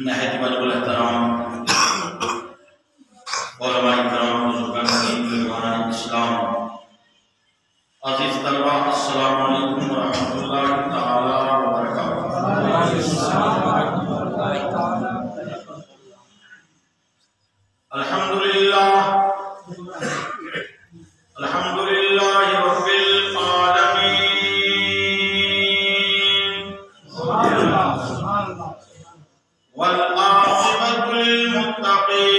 نہایت واجب الاحترام علماء کرام، بزرگان دین، بزرگان اسلام، عزیز طلبہ، السلام علیکم ورحمۃ اللہ تعالی وبرکاتہ۔ الحمدللہ الحمدللہ رب العالمین، والعاقبۃ للمتقین،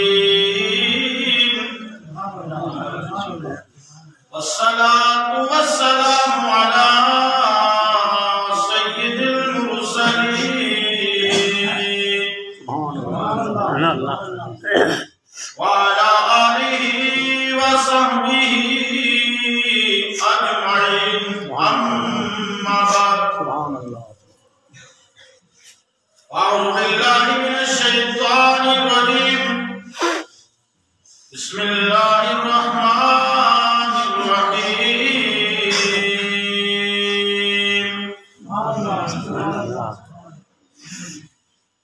والصلاة والسلام على سید المرسلین وعلى آلہ وصحبہ اجمعین، اما بعد، اعوذ باللہ من الشیطان الرجیم، بسم اللہ الرحمن الرحیم،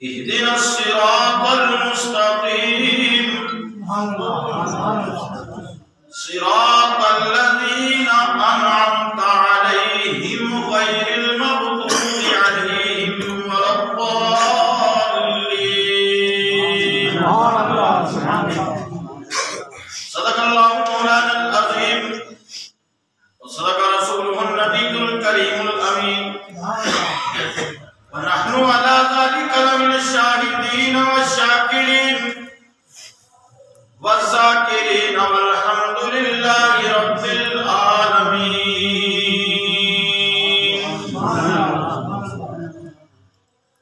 اہدنا الصراط المستقیم، صراط الذین انعمت علیہم غیر المغضوب علیہم ولا الضالین۔ صدق اللہ مولانا العظیم وصدق رسولہ النبی الکریم الامین، ونحن على ذلك لمن الشاهدين والشاكرين والذاكرين، والحمد لله رب العالمين۔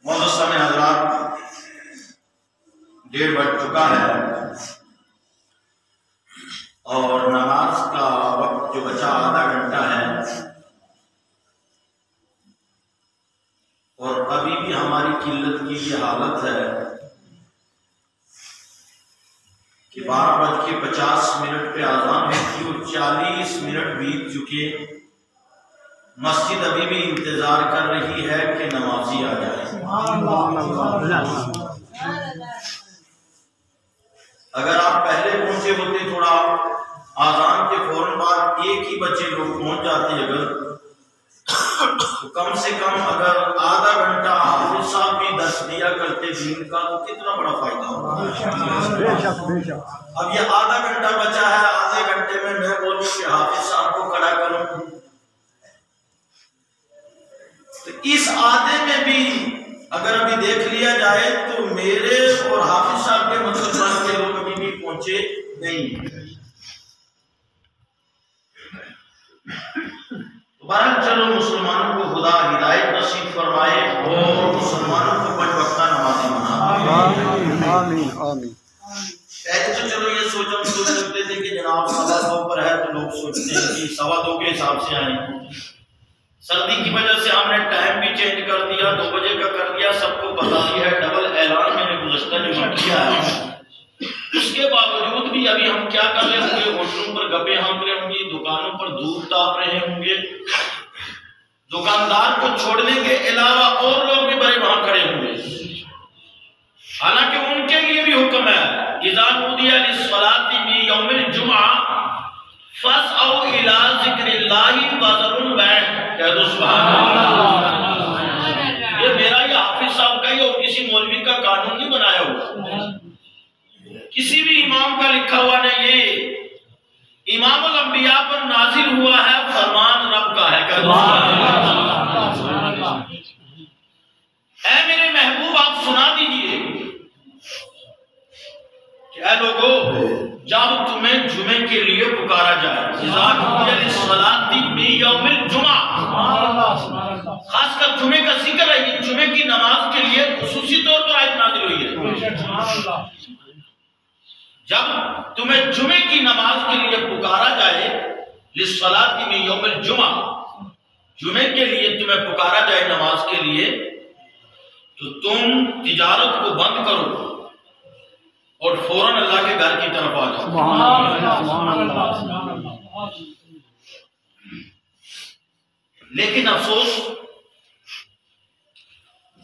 معزز سامعین حضرات، 1:30 بج چکا ہے اور نماز کا وقت جو بچا آدھا گھنٹہ ہے، اور ابھی بھی ہماری قلت کی یہ حالت ہے کہ 12:50 پہ آذان ہوتی اور 40 منٹ بیت چکے، مسجد ابھی بھی انتظار کر رہی ہے کہ نمازی آ جائے۔ اگر آپ پہلے پہنچے ہوتے، تھوڑا آذان کے فوراً بعد 1 ہی بچے لوگ پہنچ جاتے، اگر تو کم سے کم اگر آدھا گھنٹہ حافظ صاحب بھی دس دیا کرتے دین کا تو کتنا بڑا فائدہ ہوگا۔ اب یہ آدھا گھنٹہ بچا ہے، آدھے گھنٹے میں میں بولوں کہ حافظ صاحب کو کھڑا کروں، تو اس آدھے میں بھی اگر ابھی دیکھ لیا جائے تو میرے اور حافظ صاحب کے مطلب کے لوگ ابھی بھی پہنچے نہیں۔ بہرحال چلو، مسلمانوں کو خدا ہدایت نصیب فرمائے اور مسلمانوں کو 5 وقتہ نمازی بنائے۔ آمین آمین۔ پہلے تو چلو یہ سوچتے تھے کہ جناب 2:15 پر ہے تو لوگ سوچتے ہیں کہ 2:15 کے حساب سے آئیں۔ سردی کی وجہ سے ہم نے ٹائم بھی چینج کر دیا، 2 بجے کا کر دیا، سب کو بتا دیا ہے، ڈبل اعلان میں نے گزشتہ جمعہ کیا ہے۔ اس کے باوجود بھی ابھی ہم کیا کر رہے ہوں گے؟ ہوٹلوں پر گپیں ہانک رہے ہوں گے، دکانوں پر دودھ تاپ رہے ہوں گے، دکاندار کو چھوڑنے کے علاوہ اور لوگ بھی بڑے وہاں کھڑے ہوں گے، حالانکہ ان کے لیے بھی حکم ہے اذا نودی للصلاۃ فی یوم الجمعہ فاسعوا الی ذکر اللہ وذروا البیع۔ کہہ دو سبحان اللہ۔ یہ میرا یہ حافظ صاحب کا ہی اور کسی مولوی کا قانون نہیں بنایا ہوا، کسی بھی امام کا لکھا ہوا نہیں، یہ امام الانبیاء پر نازل ہوا ہے، فرمان رب کا ہے۔ اے میرے محبوب، آپ سنا دیجئے کہ اے لوگو، جب تمہیں جمعے کے لیے پکارا جائے، اذا نودی للصلاۃ فی یوم الجمعہ، خاص کر جمعے کا ذکر ہے، یہ جمعے کی نماز کے لیے خصوصی طور پر آیت نازل ہوئی ہے۔ جب تمہیں جمعے کی نماز کے لیے پکارا جائے، للصلاۃ فی یوم الجمعہ، جمعے کے لیے تمہیں پکارا جائے نماز کے لیے، تو تم تجارت کو بند کرو اور فوراً اللہ کے گھر کی طرف آ جاؤ۔ لیکن افسوس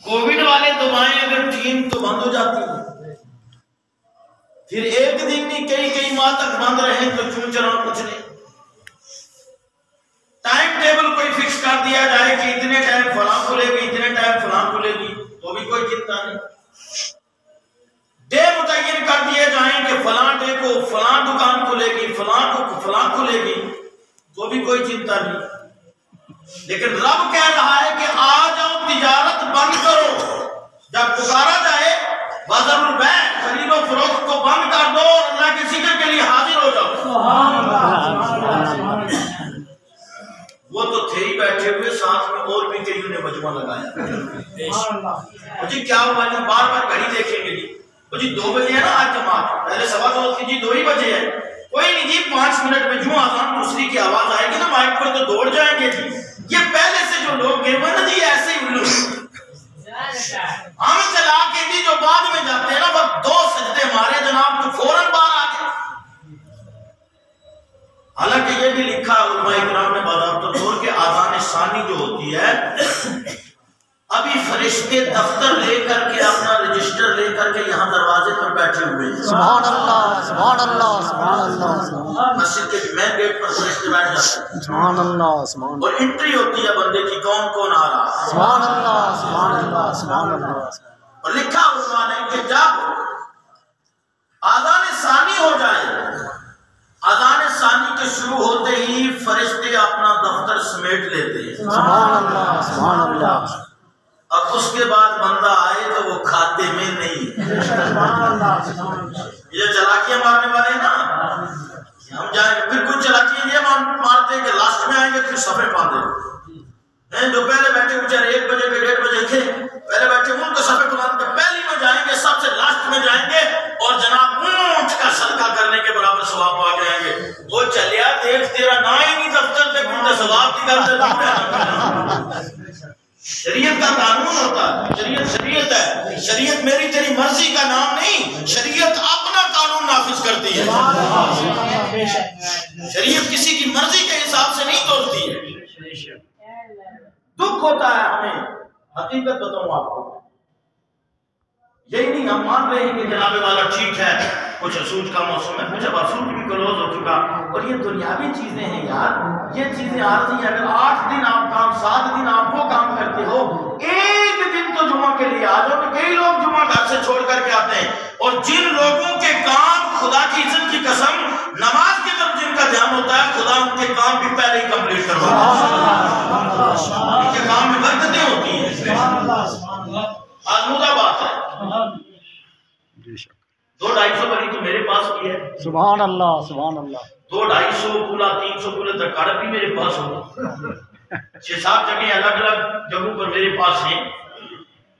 کووڈ والے دعائیں اگر ٹیم تو بند ہو جاتی ہیں، پھر ایک دن نہیں کئی ماہ تک بند رہے تو چون چرا کچھ نہیں۔ ٹائم ٹیبل کوئی فکس کر دیا جائے کہ اتنے ٹائم فلاں کھلے گی، اتنے ٹائم فلاں کھلے گی، تو بھی کوئی چنتا نہیں۔ ڈے متعین کر دیے جائیں کہ فلاں ڈے کو فلاں دکان کھلے گی، فلاں کو فلاں کھلے گی، تو بھی کوئی چنتا نہیں۔ لیکن رب کہہ رہا ہے کہ آ جاؤ تجارت بند کرو، جب پکارا جائے بازار البیع خرید و فروخت کو بند کر دو اور اللہ کے ذکر کے لیے حاضر ہو جاؤ۔ وہ تو تھے ہی بیٹھے ہوئے، ساتھ میں اور بھی کئیوں نے مجمع لگایا۔ مجھے کیا ہوا جی، بار بار گھڑی دیکھیں گے جی 2 بجے ہے نا آج جماعت، پہلے 2:15 تھی جی 2 ہی بجے ہے، کوئی نہیں جی 5 منٹ میں جو آزان دوسری کی آواز آئے گی نا مائک پر تو دوڑ جائیں گے جی۔ یہ پہلے سے جو لوگ گئے ہوئے نا جی ایسے ہی الو ہم چلا کے جی جو بعد میں جاتے ہیں نا وہ 2 سجدے مارے جناب تو فوراً باہر آ گئے۔ حالانکہ یہ بھی لکھا علماء اکرام نے باضابطہ طور کہ آذان ثانی جو ہوتی ہے ابھی فرشتے دفتر لے کر کے اپنا رجسٹر لے کر کے یہاں دروازے پر بیٹھے ہوئے ہیں۔ سبحان اللہ سبحان اللہ سبحان اللہ۔ مسجد کے مین گیٹ پر فرشتے بیٹھ جاتے ہیں، سبحان اللہ سبحان اللہ، اور انٹری ہوتی ہے بندے کی کون آ رہا ہے۔ سبحان اللہ سبحان اللہ سبحان اللہ۔ اور لکھا علماء نے کہ جب آذان ثانی ہو جائے، آذان ثانی کے شروع ہوتے ہی فرشتے اپنا دفتر سمیٹ لیتے ہیں۔ سبحان اللہ سبحان اللہ۔ اب اس کے بعد بندہ آئے تو وہ کھاتے میں نہیں۔ یہ چلاکیاں مارنے والے نا، ہم جائیں گے پھر کچھ چلاکیاں یہ مارتے ہیں کہ لاسٹ میں آئیں گے پھر صفے باندھے، جو پہلے بیٹھے بیچارے 1 بجے کے 1:30 بجے تھے پہلے بیٹھے ان کو صفے باندھ کے پہلی میں جائیں گے، سب سے لاسٹ میں جائیں گے اور جناب اونٹ کا صدقہ کرنے کے برابر ثواب پا کے آئیں گے۔ وہ چلیا دیکھ تیرا نہ ہی نہیں دفتر سے کچھ ثواب کی کرتے۔ شریعت کا قانون ہوتا ہے، شریعت ہے، شریعت میری تیری مرضی کا نام نہیں، شریعت اپنا قانون نافذ کرتی ہے، شریعت کسی کی مرضی کے حساب سے نہیں تولتی ہے۔ دکھ ہوتا ہے ہمیں، حقیقت بتاؤں آپ کو، یہی نہیں ہم مان رہے ہیں کہ جناب والا ٹھیک ہے کچھ سوچ کا موسم ہے، کچھ اب سوچ بھی کلوز ہو چکا، اور یہ دنیاوی چیزیں ہیں یار، یہ چیزیں عارضی ہیں۔ اگر 8 دن آپ کام 7 دن آپ وہ کام کرتے ہو، ایک دن تو جمعہ کے لیے آ جاؤ۔ تو کئی لوگ جمعہ گھر سے چھوڑ کر کے آتے ہیں، اور جن لوگوں کے کام خدا کی عزت کی قسم نماز کی طرف جن کا دھیان ہوتا ہے، خدا ان کے کام بھی پہلے ہی کمپلیٹ کرواتا ہے، ان کے کام میں برکتیں ہوتی ہیں۔ آزمودہ بات ہے، 200-250 بری تو میرے پاس بھی ہے، سبحان اللہ سبحان اللہ۔ 200-250 پولا 300 پولے تک کڑپ بھی میرے پاس ہوگا، 6-7 جگہیں الگ الگ جگہوں پر میرے پاس ہیں،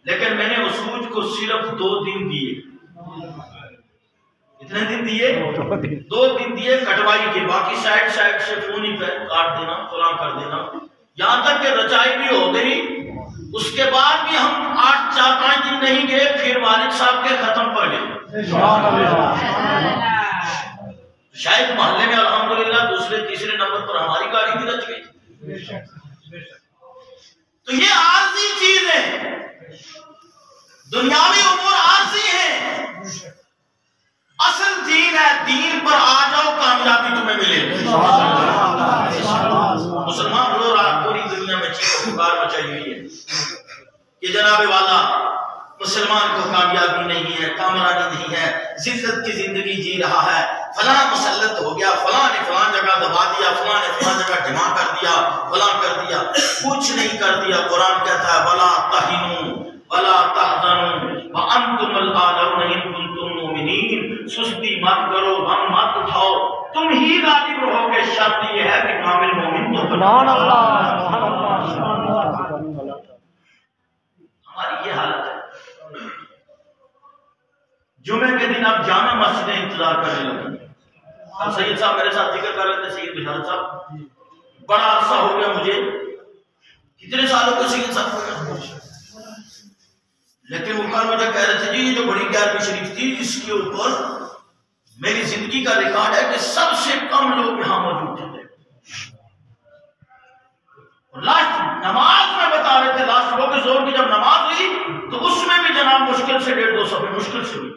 لیکن میں نے اسوج کو صرف 2 دن دیے۔ کتنے دن دیے؟ 2 دن دیے کٹوائی کے، باقی سائڈ سے فون ہی کاٹ دینا، فلاں کر دینا، یہاں تک کہ رچائی بھی ہو گئی۔ اس کے بعد بھی ہم 4-5 دن نہیں گئے، پھر والد صاحب کے ختم پر گئے۔ شاید محلے میں الحمدللہ دوسرے تیسرے نمبر پر ہماری گاڑی بھی رچ گئی۔ تو یہ عارضی چیز ہے، دنیاوی امور عارضی ہیں، اصل دین ہے، دین پر آ جاؤ کامیابی تمہیں ملے۔ مسلمان رو رہا پوری دنیا میں چیخ و پکار مچائی ہوئی ہے کہ جناب والا مسلمان کو کامیابی نہیں ہے، کامرانی نہیں ہے، ذلت کی زندگی جی رہا ہے، فلاں مسلط ہو گیا، فلاں نے فلاں جگہ دبا دیا، فلاں نے فلاں جگہ ڈھما کر دیا، فلاں کر دیا، کچھ نہیں کر دیا۔ قرآن کہتا ہے وَلَا تَهِنُوا وَلَا تَحْزَنُوا وَأَنْتُمُ الْأَعْلَوْنَ إِن كُنتُم مُّؤْمِنِينَ۔ سستی مت کرو، غم مت اٹھاؤ، تم ہی غالب رہو گے۔ شرط یہ ہے کہ کامل مومن تو سبحان اللہ سبحان اللہ سبحان اللہ۔ ہماری یہ حالت ہے۔ جمعے کے دن اب جامع مسجدیں انتظار کرنے لگی۔ اب سید صاحب میرے ساتھ ذکر کر رہے تھے، سید بشارت صاحب، بڑا عرصہ ہو گیا مجھے، کتنے سالوں کے سید صاحب ہو گیا، لیکن وہ کل مجھے کہہ رہے تھے جی یہ جو بڑی 11ویں شریف تھی اس کے اوپر میری زندگی کا ریکارڈ ہے کہ سب سے کم لوگ یہاں موجود تھے، لاسٹ نماز میں بتا رہے تھے لاسٹ وہ کے زور کی جب نماز ہوئی تو اس میں بھی جناب مشکل سے 1.5-2 صفحے مشکل سے ہوئی.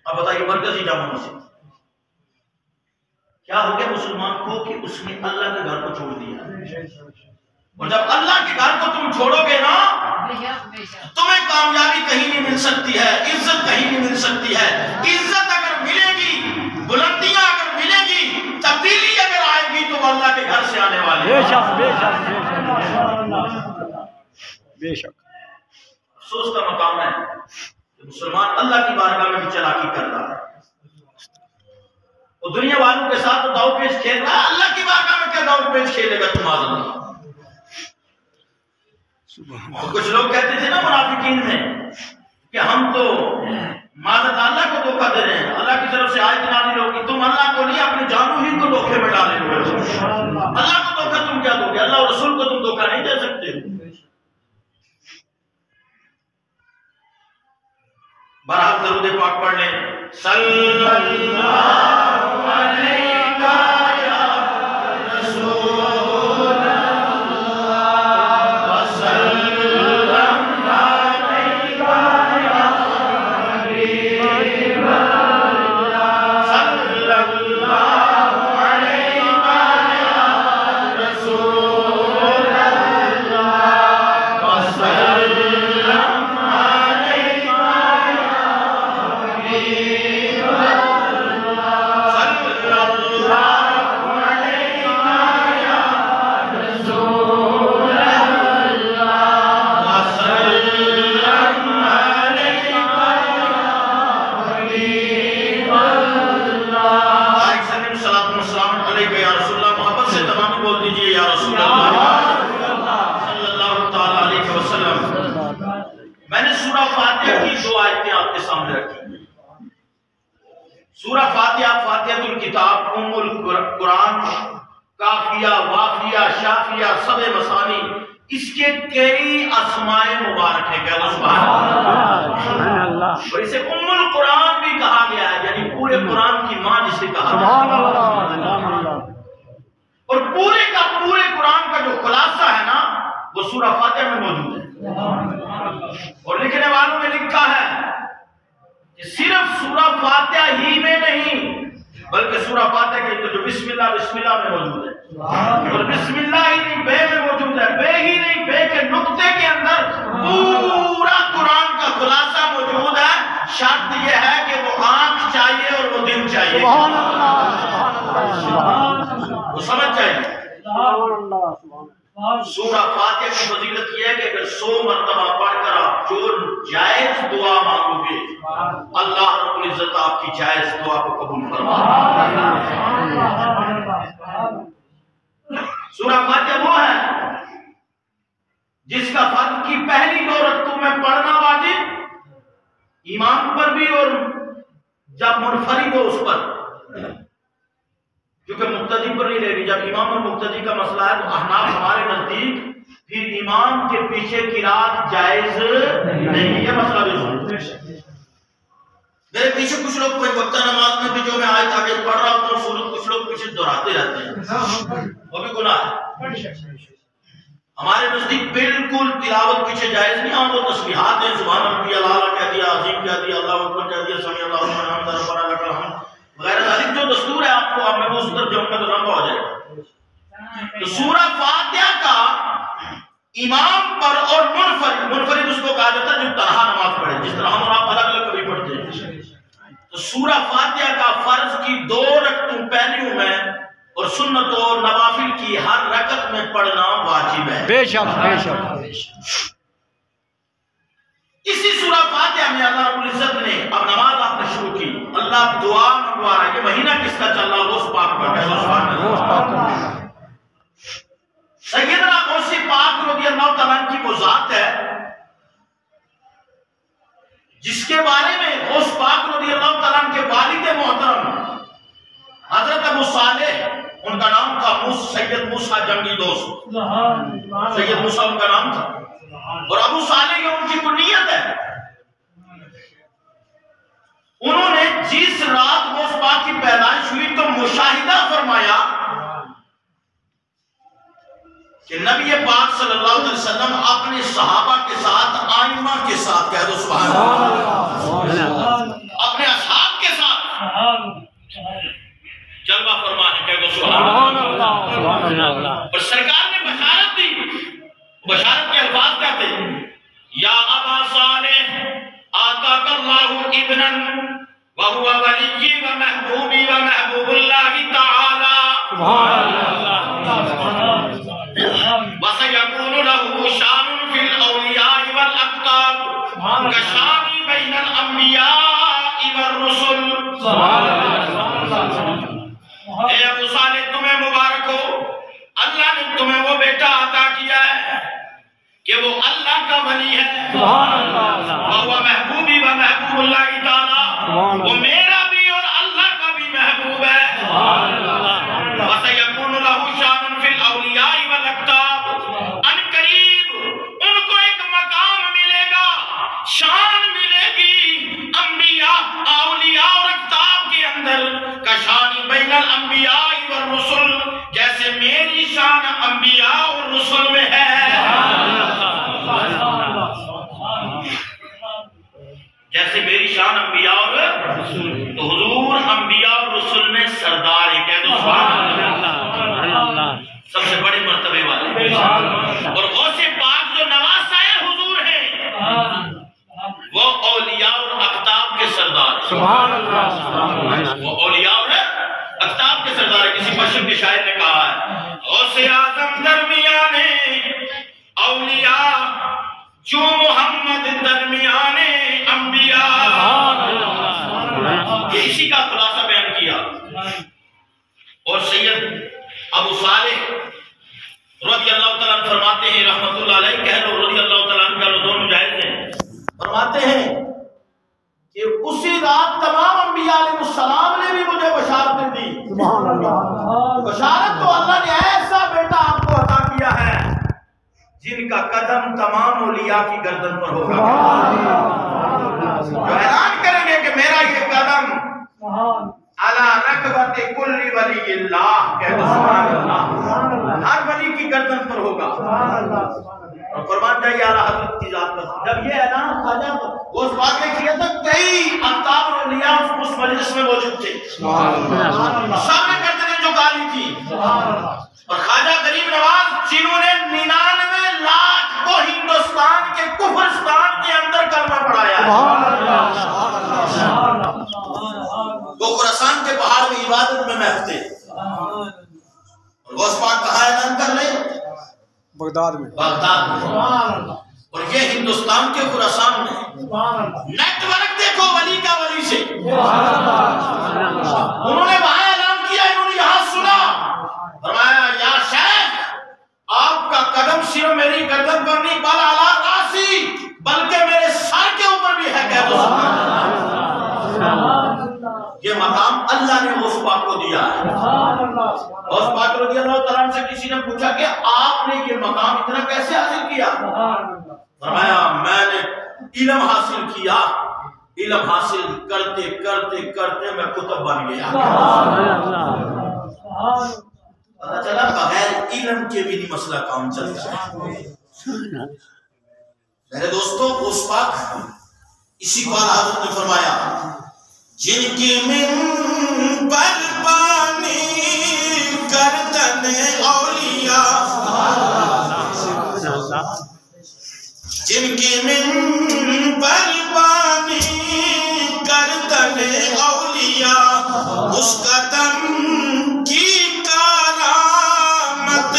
اب بتائیے مرکزی جامع مسجد کیا ہو گیا مسلمان کو کہ اس نے اللہ کے گھر کو چھوڑ دیا. اور جب اللہ کے گھر کو تم چھوڑو گے نا تمہیں کامیابی کہیں نہیں مل سکتی ہے, عزت کہیں نہیں مل سکتی ہے. عزت اگر ملے گی, بلندیاں اگر ملے گی, تبدیلی اگر آئے گی تو وہ اللہ کے گھر سے آنے والی ہے. بے شک افسوس کا مقام ہے کہ مسلمان اللہ کی بارگاہ میں بھی چلاکی کر رہا ہے. وہ دنیا والوں کے ساتھ تو داؤ پیچ کھیل رہا ہے, اللہ کی بارگاہ میں کیا داؤ پیچ کھیلے گا تم آزاد. کچھ لوگ کہتے تھے نا منافقین میں کہ ہم تو معذرت اللہ کو دھوکہ دے رہے ہیں, اللہ کی طرف سے آیت نازل ہوگی, تم اللہ کو نہیں اپنے جانو ہی کو دھوکے میں ڈالے ہوئے ہو. اللہ کو دھوکہ تم کیا دو گے, اللہ اور رسول کو تم دھوکہ نہیں دے سکتے. بہرحال درود پاک پڑھ لیں. صلی اللہ علیہ یا رسول سورہ فاتحہ, فاتحۃ الکتاب, ام القرآن, کافیہ, وافیہ, شافیہ, سب مثانی, اس کے کئی اسماء مبارک ہیں. کہہ دو سبحان اللہ. اور اسے ام القرآن بھی کہا گیا ہے, یعنی پورے قرآن کی ماں جسے کہا گیا ہے. اور پورے کا پورے قرآن کا جو خلاصہ ہے نا وہ سورہ فاتحہ میں موجود ہے. اور لکھنے والوں نے لکھا ہے کہ صرف سورہ فاتحہ ہی میں نہیں بلکہ سورہ فاتحہ کے جو بسم اللہ میں موجود ہے. اور بسم اللہ ہی نہیں بے میں موجود ہے, بے ہی نہیں بے کے نقطے کے اندر پورا قرآن کا خلاصہ موجود ہے. شرط یہ ہے کہ وہ آنکھ چاہیے اور وہ دل چاہیے, وہ سمجھ چاہیے. سورہ فاتحہ کی فضیلت یہ ہے کہ اگر 100 مرتبہ پڑھ کر آپ جو جائز دعا مانگو گے اللہ رب العزت آپ کی جائز دعا کو قبول فرمائے. سورہ فاتحہ وہ ہے جس کا فرض کی پہلی 2 رکعتوں میں پڑھنا واجب, امام پر بھی اور جب منفرد ہو اس پر, کیونکہ مقتدی پر نہیں رہے گی. جب امام اور مقتدی کا مسئلہ ہے تو احناف ہمارے نزدیک پھر امام کے پیچھے قرات جائز نہیں. یہ مسئلہ بھی سن. میرے پیچھے کچھ لوگ کوئی وقتہ نماز میں بھی جو میں آیت آگے پڑھ رہا ہوتا ہوں سورت, کچھ لوگ پیچھے دہراتے رہتے ہیں, وہ بھی گناہ ہے. ہمارے نزدیک بالکل تلاوت پیچھے جائز نہیں. ہم وہ تسبیحات ہیں, سبحان ربی الاعلی کہہ دیا, عظیم کہہ دیا, اللہ اکبر کہہ دیا, سمیع اللہ لمن حمدہ, ربنا لک الحمد غیر ذالک جو دستور ہے. آپ کو اب میں اس طرف جاؤں گا تو لمبا ہو جائے گا. تو سورہ فاتحہ کا امام پر اور منفرد اس کو کہا جاتا ہے جو تنہا نماز پڑھے, جس طرح ہم اور آپ الگ الگ کبھی پڑھتے ہیں. تو سورہ فاتحہ کا فرض کی 2 رکعتوں پہلیوں میں اور سنت اور نوافل کی ہر رکعت میں پڑھنا واجب ہے. بے شک بے شک. اسی سورہ فاتحہ میں اللہ رب العزت نے, اب نماز آپ نے شروع کی, اللہ دعا منگوا رہا ہے. یہ مہینہ کس کا چل رہا؟ غوث پاک کا. سیدنا غوث پاک رضی اللہ تعالیٰ کی وہ ذات ہے جس کے بارے میں غوث پاک رضی اللہ تعالیٰ کے والد محترم حضرت ابو صالح, ان کا نام تھا سید موسیٰ جنگی دوست, سید موسیٰ ان کا نام تھا, اور ابو صالح یہ ان کی کنیت ہے. انہوں نے جس رات غوث پاک کی پیدائش ہوئی تو مشاہدہ فرمایا کہ نبی پاک صلی اللہ علیہ وسلم اپنے صحابہ کے ساتھ آئمہ کے ساتھ، کہہ دو سبحان اللہ، اپنے اصحاب کے ساتھ جلوہ فرما ہے، کہہ دو سبحان اللہ۔ اور سرکار نے بشارت دی، بشارت کے الفاظ کیا تھے؟ یا ابا صالح آتاک اللہ ابنا وہو ولی و محبوبی و محبوب اللہ تعالی وَسَيَكُونُ لَهُ شَانٌ فِي الْأَوْلِيَاءِ وَالْأَقْطَابِ كَشَانِ بَيْنَ الْأَنْبِيَاءِ وَالرُّسُلِ۔ اے ابو صالح تمہیں مبارک ہو، اللہ نے تمہیں وہ بیٹا عطا کیا ہے کہ وہ اللہ کا ولی ہے، وَهُوَ مَحْبُوبِ وَمَحْبُوبُ اللَّهِ تَعَالَى، وہ میرا بھی اور اللہ کا بھی محبوب ہے۔ وَسَيَكُونُ لَهُ شَانٌ فِي الْأَوْلِيَاءِ وَالْأَقْطَابِ، ان قریب ان کو ایک مقام ملے گا، شان ملے گی انبیاء، اولیاء اور اقطاب کے اندر، کشانی بین الانبیاء والرسل، جیسے میری شان انبیاء اور رسل میں ہے۔ جیسے میری شان انبیاء اور رسول، تو حضور انبیاء اور رسول میں سردار ہے، کہہ دو سبحان اللہ، سب سے بڑے مرتبے والے، اور غوث پاک جو نواسائے حضور ہیں وہ اولیاء اور اقطاب کے سردار ہیں، وہ اولیاء اور اقطاب کے سردار ہیں۔ کسی پشم کے شاعر نے کہا ہے غوث اعظم درمیان اولیاء جو محمد درمیان انبیاء، یہ اسی کا خلاصہ بیان کیا۔ اور سید ابو صالح رضی اللہ تعالیٰ عنہ فرماتے ہیں رحمت اللہ علیہ، کہہ لو رضی اللہ تعالیٰ عنہ، کہہ لو دونوں جائز ہیں، فرماتے ہیں کہ اسی رات تمام انبیاء علیہ السلام نے بھی مجھے بشارتیں دی۔ بشارت تو اللہ نے ایسا بیٹا آپ کو عطا کیا ہے جن کا قدم تمام اولیاء کی گردن پر ہوگا، جو اعلان کریں گے کہ میرا یہ قدم علی رکبت کل ولی اللہ، کہہ دو سبحان اللہ، ہر ولی کی گردن پر ہوگا۔ اور قربان جائیے اعلیٰ حضرت کی ذات پر، جب یہ اعلان خواجہ اس بات نے کیا تھا، کئی اقطاب اور اولیاء اس مجلس میں موجود تھے، سب نے گردنیں جھکا لی تھی، اور خواجہ غریب نواز جنہوں نے 99 لاکھ کو ہندوستان کے کفرستان کے اندر کلمہ پڑھایا ہے، وہ خراسان کے پہاڑ میں عبادت میں محفتے، اور غوث پاک کہاں اعلان کر لیں؟ بغداد میں، اور یہ ہندوستان کے خراسان میں۔ نیٹ ورک دیکھو ولی کا ولی سے، انہوں نے وہاں اعلان کیا، انہوں نے یہاں سنا، فرمایا یا شیخ آپ کا قدم صرف میری گردن پر نہیں بل اعلیٰ راسی، بلکہ میرے سر کے اوپر بھی ہے، کہہ دو سبحان اللہ۔ یہ مقام اللہ نے غوث پاک کو دیا ہے۔ غوث پاک رضی اللہ تعالیٰ عنہ سے کسی نے پوچھا کہ آپ نے یہ مقام اتنا کیسے حاصل کیا؟ فرمایا میں نے علم حاصل کیا، علم حاصل کرتے کرتے کرتے میں کتب بن گیا۔ پتہ چلا بغیر علم کے بھی نہیں مسئلہ کام چلتا ہے۔ میرے دوستو غوث پاک اسی کو حضرت نے فرمایا جن کی منبر بانی گردن اولیاء، جن کی منبر بانی گردن اولیاء، اس قدم کی کرامت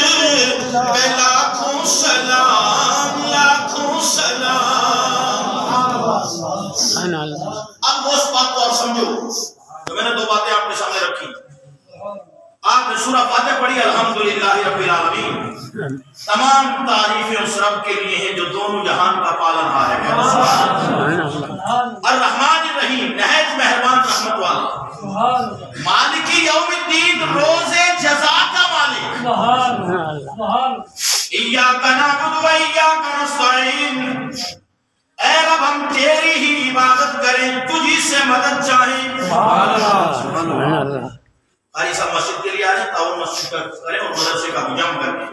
پہ لاکھوں سلام، لاکھوں سلام۔ اب غوث پاک کو آپ سمجھو، تو میں نے دو باتیں آپ کے سامنے رکھی۔ آپ نے سورہ فاتح پڑھی الحمدللہ رب العالمین، تمام تعریفیں اس رب کے لیے ہیں جو دونوں جہان کا پالن ہار ہے، الرحمن الرحیم نہایت مہربان رحمت والا، مالکی یوم الدین روز جزا کا مالک، ایاک نعبد و ایاک نستعین، اے رب ہم تیری ہی عبادت کریں، تجھی سے مدد چاہیں۔ قاری صاحب مسجد کے لیے آئیں، تعاون مسجد کریں اور مدرسے کا بھی جمع کریں۔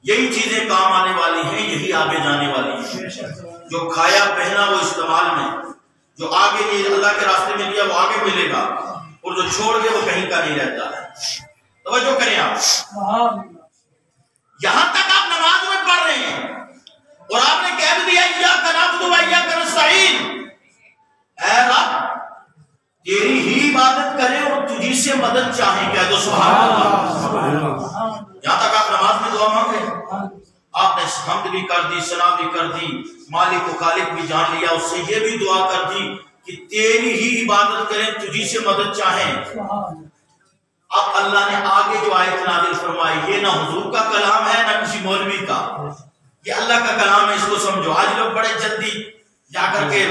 یہی چیزیں کام آنے والی ہیں، یہی آگے جانے والی ہیں۔ جو کھایا پہنا وہ استعمال میں، جو آگے یہ اللہ کے راستے میں دیا وہ آگے ملے گا، اور جو چھوڑ کے وہ کہیں کا نہیں رہتا ہے۔ توجہ کریں آپ، یہاں تک آپ نماز میں پڑھ رہے ہیں اور آپ نے کہہ دیا ایاک نعبد و ایاک نستعین، اے رب تیری ہی عبادت کریں اور تجھی سے مدد چاہیں، کہہ دو سبحان اللہ۔ یہاں تک آپ نماز میں دعا مانگ رہے ہیں، آپ نے حمد بھی کر دی، ثنا بھی کر دی، مالک و خالق بھی جان لیا، اس سے یہ بھی دعا کر دی کہ تیری ہی عبادت کریں، تجھی سے مدد چاہیں۔ اب اللہ نے آگے جو آیت نازل فرمائی، یہ نہ حضور کا کلام ہے نہ کسی مولوی کا، یہ اللہ کا کلام ہے، اس کو سمجھو۔ آج لوگ بڑے جلدی جا کر کے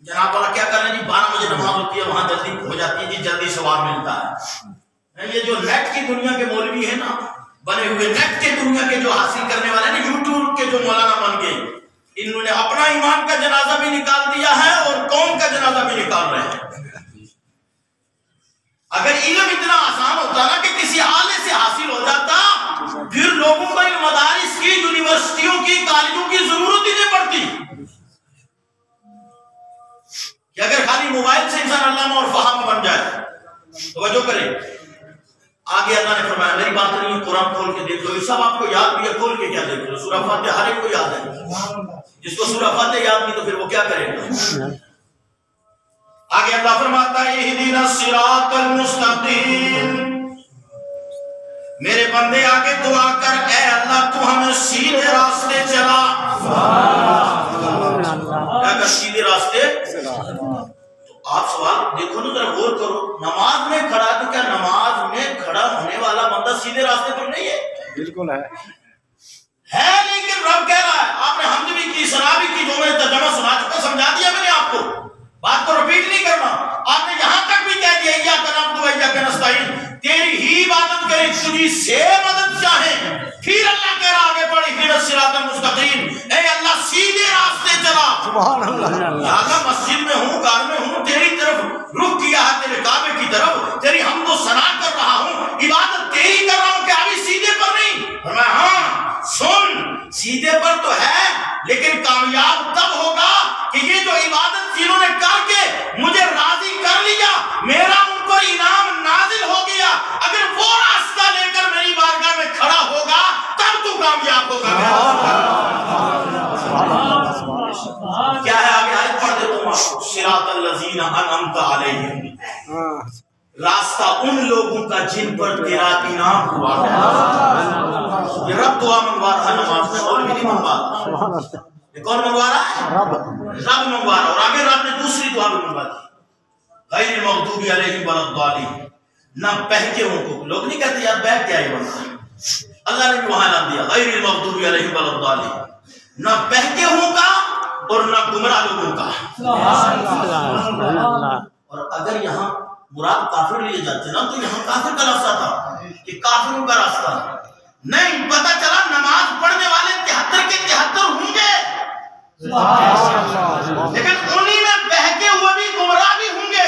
جناب والا کیا کر رہے ہیں جی 12 بجے نماز ہوتی ہے وہاں جلدی ہو جاتی ہے جی، جلدی ثواب ملتا ہے۔ یہ جو نیٹ کی دنیا کے مولوی ہیں نا، بنے ہوئے نیٹ کے دنیا کے جو حاصل کرنے والے ہیں نا، یوٹیوب کے جو مولانا بن گئے، انہوں نے اپنا ایمان کا جنازہ بھی نکال دیا ہے اور قوم کا جنازہ بھی نکال رہے ہیں۔ اگر علم اتنا آسان ہوتا نا کہ کسی آلے سے حاصل ہو جاتا، پھر لوگوں کو ان مدارس کی، یونیورسٹیوں کی، کالجوں کی ضرورت ہی نہیں پڑتی کہ اگر خالی موبائل سے انسان علامہ اور فہم بن جائے۔ توجہ کریں، آگے اللہ نے فرمایا، میری بات نہیں ہے، قرآن کھول کے دیکھ لو، یہ سب آپ کو یاد بھی ہے، کھول کے کیا دیکھ لو، سورہ فاتحہ ہر ایک کو یاد ہے، جس کو سورہ فاتحہ یاد نہیں تو پھر وہ کیا کرے گا؟ آگے اللہ فرماتا ہے اہدنا الصراط المستقیم، میرے بندے آگے دعا کر، اے اللہ تو ہمیں سیدھے راستے چلا، کیا کر سیدھے راستے؟ تو آپ سوال دیکھو نا ذرا غور کرو، نماز میں کھڑا تو کیا نماز میں کھڑا ہونے والا بندہ سیدھے راستے پر نہیں ہے؟ بالکل ہے، لیکن رب کہہ رہا ہے، آپ نے حمد بھی کی، ثنا بھی کی، جو میں ترجمہ سنا چکا، سمجھا دیا میں نے آپ کو، بات کو رپیٹ نہیں کرنا۔ آپ نے یہاں تک بھی کہہ دیا ایاک نعبد و ایاک نستعین، تیری ہی عبادت کریں، تجھی سے مدد چاہیں۔ پھر اللہ کہہ رہا آگے پڑھ اہدنا الصراط المستقیم، اے اللہ سیدھے راستے چلا۔ سبحان اللہ، یا مسجد میں ہوں، گھر میں ہوں، تیری طرف رخ کیا ہے، تیرے کعبے کی طرف، تیری حمد و ثنا کر رہا ہوں، عبادت تیری کر رہا ہوں، کہ ابھی سیدھے پر نہیں؟ فرمایا ہاں سن، سیدھے پر تو ہے لیکن کامیاب تب ہوگا کہ یہ جو عبادت جنہوں نے کر کے مجھے راضی کر لیا، میرا ان پر انعام نازل ہو گیا، اگر وہ راستہ لے کر میری بارگاہ میں کھڑا ہوگا تب تو کامیاب ہوگا۔ کیا ہے آگے آیت پڑھ دیتا ہوں آپ کو، صراط الذین انعمت علیہم، راستہ ان لوگوں کا جن پر تیرا انعام ہوا ہے۔ یہ رب دعا منگوا رہا ہے نماز میں، اور بھی نہیں منگوا رہا، یہ کون منگوا رہا ہے؟ رب منگوا رہا ہے۔ اور آگے رب نے دوسری دعا بھی منگوا دی، غیر المغضوب علیہم ولا الضالین، نہ بہکےوں کو، لوگ نہیں کہتے یار بہک کیا ہے بندہ، اللہ نے بھی وہاں نام دیا غیر المغضوب علیہم ولا الضالین، نہ بہکےوں کا اور نہ گمراہ لوگوں کا۔ اور اگر یہاں مراد کافر لیے جاتے نا تو یہاں کافر کا راستہ تھا کہ کافروں کا راستہ نہیں، پتہ چلا نماز پڑھنے والے 73 کے 73 ہوں گے، لیکن انہی میں بہکے ہوئے بھی گمراہ بھی ہوں گے۔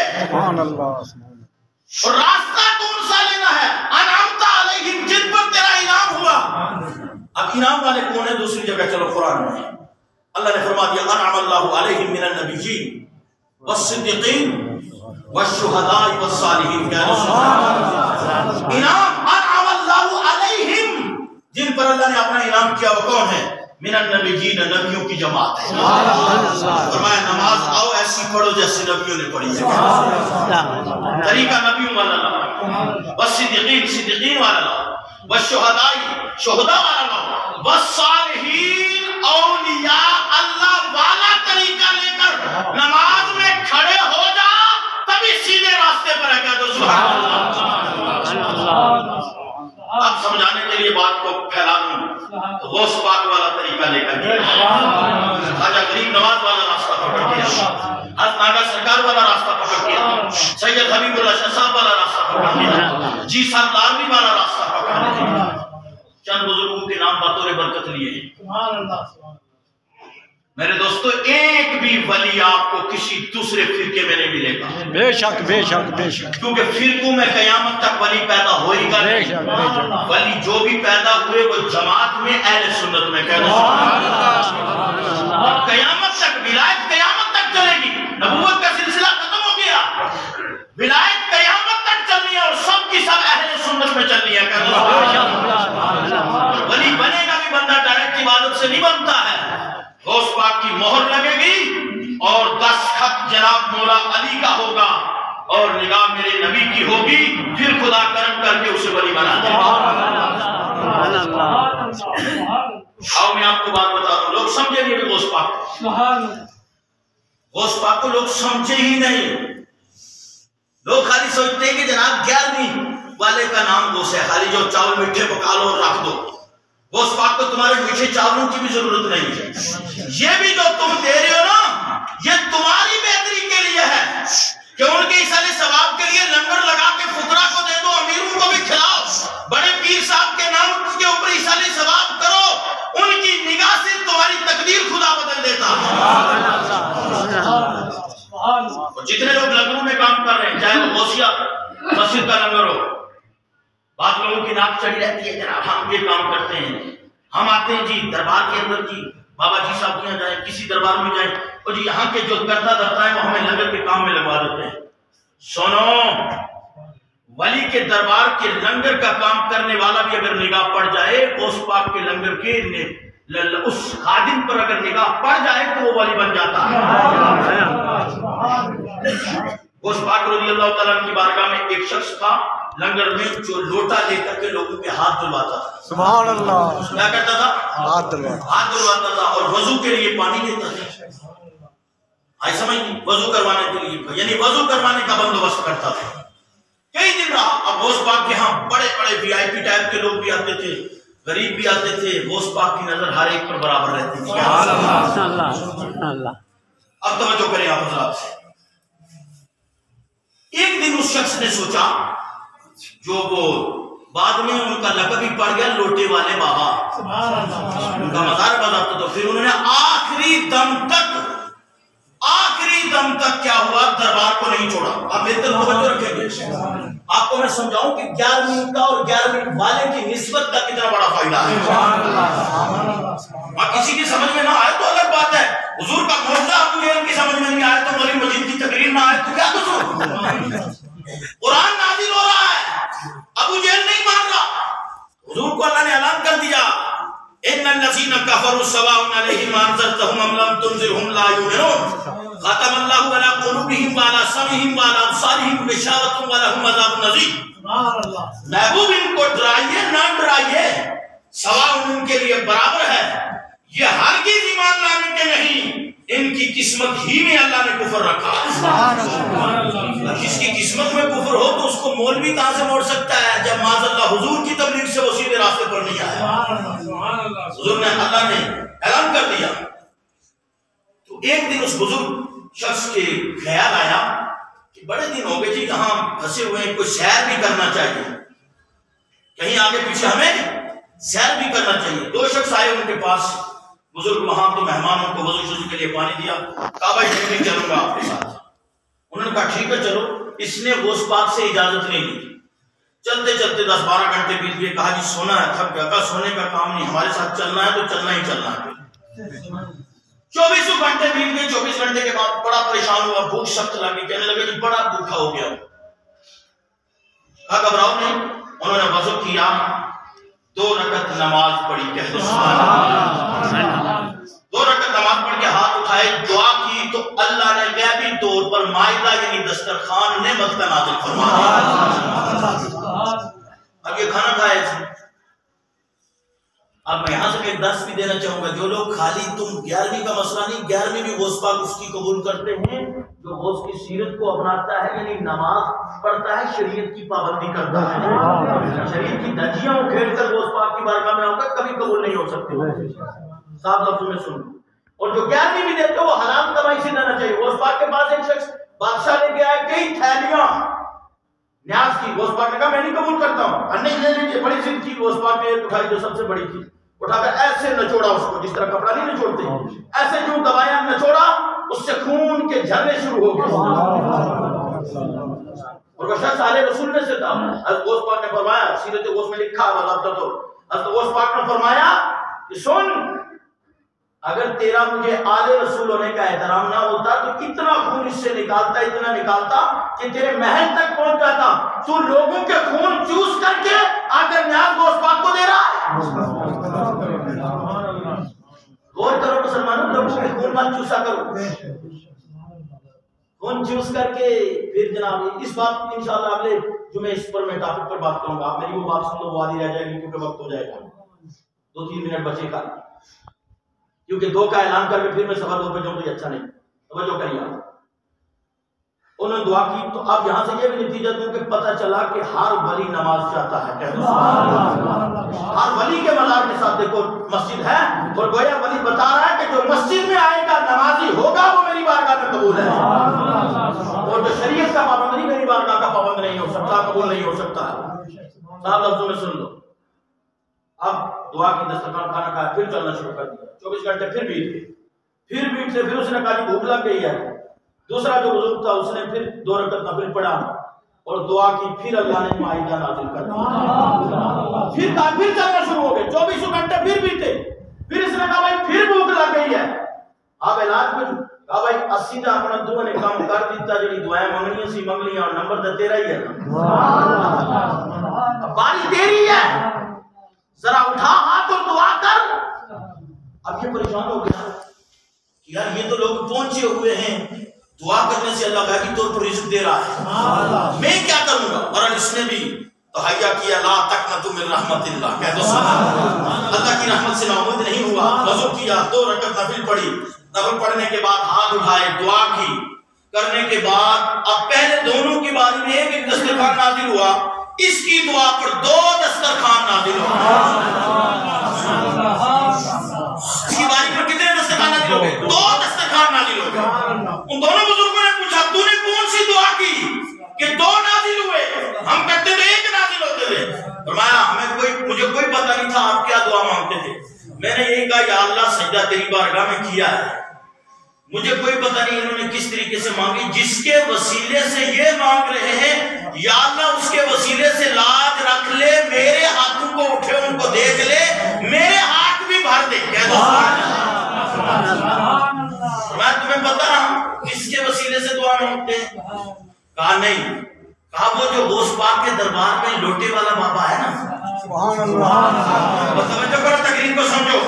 اور راستہ کون سا لینا ہے؟ انعمت علیہم، جن پر تیرا انعام ہوا۔ اب انعام والے کون ہے؟ دوسری جگہ چلو قرآن میں اللہ نے فرما دیا انعم اللہ علیہم من النبیین والصدیقین والشہداء والصالحین، کیا انعام انعم اللہ علیہم، جن پر اللہ نے اپنا انعام کیا، وہ کون ہے؟ من النبیین، نبیوں کی جماعت ہے۔ فرمایا نماز آؤ ایسی پڑھو جیسے نبیوں نے پڑھی ہے، طریقہ نبیوں والا لاؤ، والصدیقین، صدیقین والا لاؤ، والشہداء، شہداء والا لاؤ، والصالحین، اولیاء اللہ والا طریقہ لے کر نماز میں کھڑے ہو جا، تبھی سیدھے راستے پر ہے۔ کہہ دو سبحان اللہ۔ اب سمجھانے کے لیے بات کو پھیلا دوں تو غوث پاک والا طریقہ لے کر خواجہ غریب نواز والا راستہ پکڑ کیا، حضرت ناگا سرکار والا راستہ پکڑ کیا، سید حبیب اللہ شاہ صاحب والا راستہ پکڑ کیا، جی سرداروی والا راستہ پکڑ کیا۔ چند بزرگوں کے نام بطور برکت لیے، میرے دوستو ایک بھی ولی آپ کو کسی دوسرے فرقے میں نہیں ملے گا. بے شک بے شک بے شک. کیونکہ فرقوں میں قیامت تک ولی پیدا ہوئی گا نہیں. ولی جو بھی پیدا ہوئے وہ جماعت میں اہل سنت میں کہہ دو قیامت تک ولایت قیامت تک چلے گی. نبوت کا سلسلہ ختم ہو گیا, ولایت قیامت تک چلنی ہے اور سب کی سب اہل سنت میں چلنی ہے. کہہ دو ولی بنے گا بھی بندہ ڈائریکٹ عبادت سے نہیں بنتا ہے. غوث پاک کی مہر لگے گی اور 10 خط جناب مولا علی کا ہوگا اور نگاہ میرے نبی کی ہوگی, پھر خدا کرم کر کے اسے ولی بنا دے گا. آؤ میں آپ کو بات بتا دوں, لوگ سمجھے نہیں کہ غوث پاک کو لوگ سمجھے ہی نہیں. لوگ خالی سوچتے ہیں کہ جناب 11ویں والے کا نام غوث ہے, خالی جو چاول میٹھے پکا لو اور رکھ دو. غوث پاک کو تمہارے میٹھے چاولوں کی بھی ضرورت نہیں ہے. یہ بھی جو تم دے رہے ہو نا, یہ تمہاری بہتری کے لیے ہے کہ ان کے ایصال ثواب کے لیے لنگر لگا کے فقراء کو دے دو, امیروں کو بھی کھلاؤ, بڑے پیر صاحب کے نام کے اوپر ایصال ثواب کرو. ان کی نگاہ سے تمہاری تقدیر خدا بدل دیتا ہے. اور جتنے لوگ لنگروں میں کام کر رہے ہیں, چاہے وہ غوثیہ مسجد کا لنگر ہو, بعض لوگوں کی ناک چڑھی رہتی ہے جناب ہم یہ کام کرتے ہیں, ہم آتے ہیں جی دربار کے اندر, جی بابا جی صاحب کے یہاں جائیں, کسی دربار میں جائیں, اور جی یہاں کے جو کرتا دھرتا ہے وہ ہمیں لنگر کے کام میں لگوا دیتے ہیں. سنو, ولی کے دربار کے لنگر کا کام کرنے والا بھی اگر نگاہ پڑ جائے, غوث پاک کے لنگر کے اس خادم پر اگر نگاہ پڑ جائے تو وہ ولی بن جاتا ہے. غوث پاک رضی اللہ تعالیٰ کی بارگاہ میں ایک شخص تھا, لنگر میں جو لوٹا لے کر کے لوگوں کے ہاتھ دھلواتا تھا. سبحان اللہ. کیا کرتا تھا؟ ہاتھ دھلواتا تھا اور وضو کے لیے پانی دیتا تھا. آئی سمجھ نہیں, وضو کروانے کے لیے, یعنی وضو کروانے کا بندوبست کرتا تھا. کئی دن رہا. اب غوث پاک کے ہاں بڑے بڑے وی آئی پی ٹائپ کے لوگ بھی آتے تھے, غریب بھی آتے تھے. غوث پاک کی نظر ہر ایک پر برابر رہتی تھی. اب توجہ کریں آپ حضرات سے. ایک دن اس شخص نے سوچا, جو وہ بعد میں ان کا لقب بھی پڑ گیا لوٹے والے بابا, ان کا مزار بناتا, تو پھر انہوں نے آخری دم تک کیا ہوا, دربار کو نہیں چھوڑا. آپ میری طرف توجہ رکھیں گے. آپ کو میں سمجھاؤں کہ 11ویں کا اور 11ویں والے کی نسبت کا کتنا بڑا فائدہ ہے. اور کسی کی سمجھ میں نہ آئے تو الگ بات ہے. حضور کا معجزہ ابو جہل کی سمجھ میں نہیں آئے تو مولی مجید کی تقریر نہ آئے تو کیا قصور. قرآن نازل ہو رہا ہے, ابو جہل نہیں مان رہا. حضور کو اللہ نے اعلان کر دیا, ان الذين كفروا سواء عليهم انذرتهم ام لم تنذرهم لا يؤمنون ختم الله على قلوبهم وعلى سمعهم وعلى ابصارهم غشاوة ولهم عذاب عظيم. محبوب ان کو ڈرائیے نہ ڈرائیے, سواء ان کے لیے برابر ہے. یہ ہرگز ایمان لانے کے نہیں, ان کی قسمت ہی میں اللہ نے کفر رکھا. جس کی قسمت میں کفر ہو تو اس کو مولوی کہاں سے موڑ سکتا ہے, جب معاذ اللہ حضور کی تبلیغ سے وہ سیدھے راستے پر نہیں آیا. حضور نے, اللہ نے اعلان کر دیا. تو ایک دن اس بزرگ شخص کے خیال آیا کہ بڑے دن ہو گئے جی یہاں پھنسے ہوئے ہیں, کوئی سیر بھی کرنا چاہیے, کہیں آگے پیچھے ہمیں سیر بھی کرنا چاہیے. 2 شخص آئے ان کے پاس, بزرگ وہاں تو مہمانوں کو وضو شضو کے لیے پانی دیا, کہا بھائی میں چلوں گا آپ کے ساتھ. انہوں نے کہا ٹھیک ہے چلو. اس نے غوث پاک سے اجازت نہیں لی. چلتے چلتے 10-12 گھنٹے بیت گئے. کہا جی سونا ہے, تھک گیا. کہا سونے کا کام نہیں, ہمارے ساتھ چلنا ہے تو چلنا ہی چلنا ہے. 24 گھنٹے بیت گئے. 24 گھنٹے کے بعد بڑا پریشان ہوا, بھوک سخت لگی, کہنے لگا جی بڑا بھوکا ہو گیا. کہا گھبراؤ نہیں. انہوں نے وضو کیا, 2 رکعت نماز پڑھی. کہتے سبحان اللہ. 2 رکعت نماز پڑھ کے ہاتھ اٹھائے, دعا کی تو اللہ نے غیبی طور پر مائدہ یعنی دسترخوان نعمت کا نازل فرمایا. اب یہ کھانا کھائے تھے. اب میں یہاں سے ایک درس بھی دینا چاہوں گا, جو لوگ خالی تم 11ویں کا مسئلہ نہیں, 11ویں بھی غوث پاک اس کی قبول کرتے ہیں جو غوث کی سیرت کو اپناتا ہے, یعنی نماز پڑھتا ہے, شریعت کی پابندی کرتا ہے. شریعت کی دھجیاں اکھیڑ کر غوث پاک کی بارگاہ میں ہوگا, کبھی قبول نہیں ہو سکتے. صاحب لفظوں میں سن. اور جو 11ویں بھی دیتے وہ حرام کمائی سے دینا چاہیے. غوث پاک کے پاس ایک شخص بادشاہ لے کے آئے کئی تھیلیاں نیاز کی. غوث پاک نے کہا میں نہیں قبول کرتا ہوں. نہیں لے لیجیے. بڑی ضد کی. غوث پاک نے ایک اٹھائی جو سب سے بڑی تھی. اٹھا کر ایسے نچوڑا اس کو، جس طرح کپڑا نہیں نچوڑتے، ایسے جو دبایا نچوڑا، اس سے خون کے جھرنے شروع ہو گئے، اور وہ شخص آل رسول میں سے تھا۔ حضرت غوث پاک نے فرمایا، سیرت غوث میں لکھا ہے، حضرت غوث پاک نے فرمایا کہ سن، اگر تیرا مجھے آل رسول ہونے کا احترام نہ ہوتا تو اتنا خون اس سے نکالتا، اتنا نکالتا کہ تیرے محل تک پہنچ جاتا۔ تو لوگوں کے خون چوس کر کے آ کر نیاز غوث پاک کو دے رہا ہے۔ غور کرو مسلمانوں، لوگوں کے خون مت چوسا کرو، خون چوس کر کے پھر جناب اس بات انشاءاللہ اگلے جمعے اس پر میں ٹاپک پر بات کروں گا، آپ میری وہ بات سن لو، وہ آدھی رہ جائے گی کیونکہ وقت ہو جائے گا، 2-3 منٹ بچے گا، کیونکہ 2 کا اعلان کر کے پھر میں سفر 2 پہ جاؤں تو اچھا نہیں۔ توجہ کریے آپ، انہوں نے دعا کی، تو اب یہاں سے یہ بھی نتیجہ دوں کہ پتہ چلا کہ ہر ولی نماز چاہتا ہے، کہہ دو ہر ولی کے مزار کے ساتھ دیکھو مسجد ہے، اور گویا ولی بتا رہا ہے کہ جو مسجد میں آئے گا نمازی ہوگا وہ میری بارگاہ میں قبول ہے، اور جو شریعت کا پابند نہیں میری بارگاہ کا پابند نہیں ہو سکتا، قبول نہیں ہو سکتا۔ صاحب لفظوں میں سن لو، اب دعا کی دسترخوان کھانا کھایا، پھر چلنا شروع کر دیا، 24 گھنٹے پھر بیت گئے، پھر اس نے کہا جی بھوک لگ گئی ہے۔ دوسرا جو بزرگ تھا اس نے پھر 2 رکعت نفل پڑھا اور دعا کی، پھر اللہ نے مائدہ نازل کر دیا، پھر چلنا شروع ہو گئے، 24 گھنٹے پھر بیتے، پھر اس نے کہا بھائی پھر بھوک لگ گئی ہے، آپ علاج میں کہا بھائی 80 دا اپنا دعا نے کام کر دیتا، جڑی دعائیں منگنیاں سی منگ لیاں، اور نمبر تو تیرا ہی ہے نا، باری تیری ہے، ذرا اٹھا ہاتھ اور دعا کر۔ اب یہ پریشان ہو گیا یار، یہ تو لوگ پہنچے ہوئے ہیں، دعا کرنے سے اللہ غیبی طور پر رزق دے رہا ہے، میں کیا کروں گا؟ اور اس نے بھی تحیہ کیا، لا تقنطوا من رحمت اللہ، کہہ دو اللہ کی رحمت سے ناامید نہیں ہوا، وضو کیا، 2 رکعت نفل پڑھی، نفل پڑھنے کے بعد ہاتھ اٹھائے، دعا کی، کرنے کے بعد اب پہلے دونوں کی باری میں ایک دسترخوان نازل ہوا، اس کی دعا پر 2 دسترخوان نازل ہوا، اس کی باری پر کتنے دسترخوان نازل ہو گئے؟ 2 دسترخوان نازل ہو گئے۔ ان دونوں بزرگوں نے پوچھا تو نے کون سی دعا کی کہ 2 نازل ہوئے؟ ہم کہتے تھے 1 نازل ہوتے تھے۔ فرمایا مجھے کوئی پتہ نہیں تھا آپ کیا دعا مانگتے تھے، میں نے یہی کہا یا اللہ سجدہ تیری بارگاہ میں کیا ہے، مجھے کوئی پتہ نہیں انہوں نے کس طریقے سے مانگی، جس کے وسیلے سے یہ مانگ رہے ہیں یا اللہ اس کے وسیلے سے لاج رکھ لے، میرے ہاتھوں کو اٹھے ان کو دیکھ لے، میرے ہاتھ بھی بھر دے، کہہ دو میں تمہیں بتا رہا ہوں کس کے وسیلے سے دعا مانگتے ہیں؟ کہا نہیں، کہا وہ جو غوث پاک کے دربار میں لوٹے والا بابا ہے نا، سبحان اللہ، توجہ کرو تقریر کو سمجھو،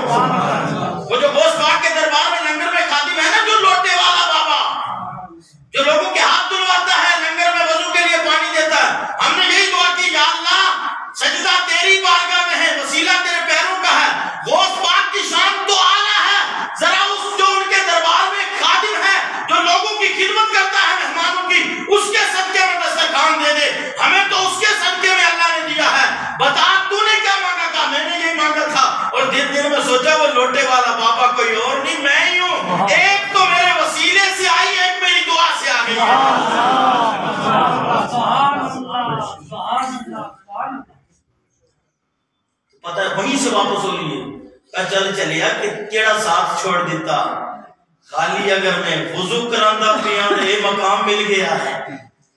وہ جو غوث پاک کے دربار میں لنگر میں خادم ہے نا، جو لوٹے والا بابا جو لوگوں کے ہاتھ دھلواتا ہے، لنگر میں وضو کے لیے پانی دیتا ہے، ہم نے یہی دعا کی یا اللہ سجدہ تیری بارگاہ میں ہے، وسیلہ تیرے پیروں کا ہے، غوث پاک کی شان تو اعلیٰ ہے، ذرا اس جو ان کے دربار میں خادم ہے، جو لوگوں کی خدمت کرتا ہے مہمانوں کی، اس کے صدقے میں دسترخوان دے دے، ہمیں تو اس کے صدقے میں اللہ نے دیا ہے، بتا تو نے کیا مانگا تھا؟ میں نے یہی مانگا تھا، اور دن میں سوچا وہ لوٹے والا بابا کوئی اور نہیں میں ہی ہوں، ایک تو میرے وسیلے سے آئی، ایک میری دعا سے آ گئی، پتہ ہے وہیں سے واپس ہو لیے، چل چلیا کہ کیڑا ساتھ چھوڑ دیتا، خالی اگر میں وضو کراندہ پیاں اے مقام مل گیا ہے،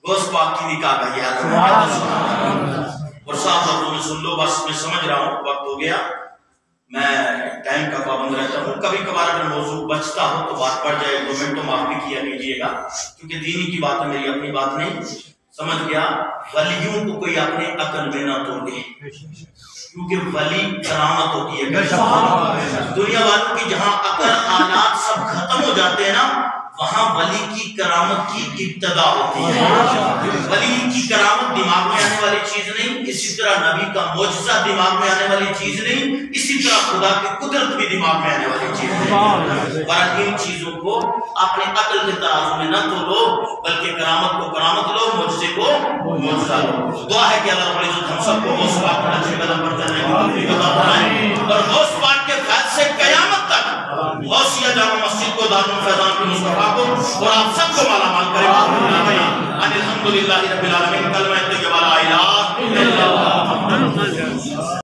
غوث پاک کی نکاح کا یہ حال ہے۔ اور صاحب لوگوں میں سن لو، بس میں سمجھ رہا ہوں وقت ہو گیا، میں ٹائم کا پابند رہتا ہوں، کبھی کبھار اگر موضوع بچتا ہو تو بات پڑ جائے 2 منٹ تو معاف بھی کیا کیجیے گا، کیونکہ دینی کی بات ہے، میری اپنی بات نہیں، سمجھ گیا؟ ولیوں کو کوئی اپنے عقل میں نہ توڑے، کیونکہ ولی کرامت ہوتی ہے، دنیا والوں کی جہاں عقل آلات سب ختم ہو جاتے ہیں نا، وہاں ولی کی کرامت کی ابتدا ہوتی ہے۔ ولی کی کرامت دماغ میں آنے والی چیز نہیں، اسی طرح نبی کا معجزہ دماغ میں آنے والی چیز نہیں، اسی طرح خدا کی قدرت بھی دماغ میں آنے والی چیز نہیں۔ پر ان چیزوں کو اپنے عقل کے ترازو میں نہ تولو، بلکہ کرامت کو کرامت لو، معجزے کو معجزہ لو۔ دعا ہے کہ اللہ رب العزت ہم سب کو غوث پاک پر اچھے قدم پر چلنے کی توفیق عطا فرمائے، اور غوث پاک کے فیض سے قیامت تک غوثیہ جامع مسجد کو دارالفیضان کے مصطفیٰ کو اور آپ سب کو مالا مال کرے۔ الحمدللہ رب العالمین، کلمہ طیبہ لا الہ الا اللہ۔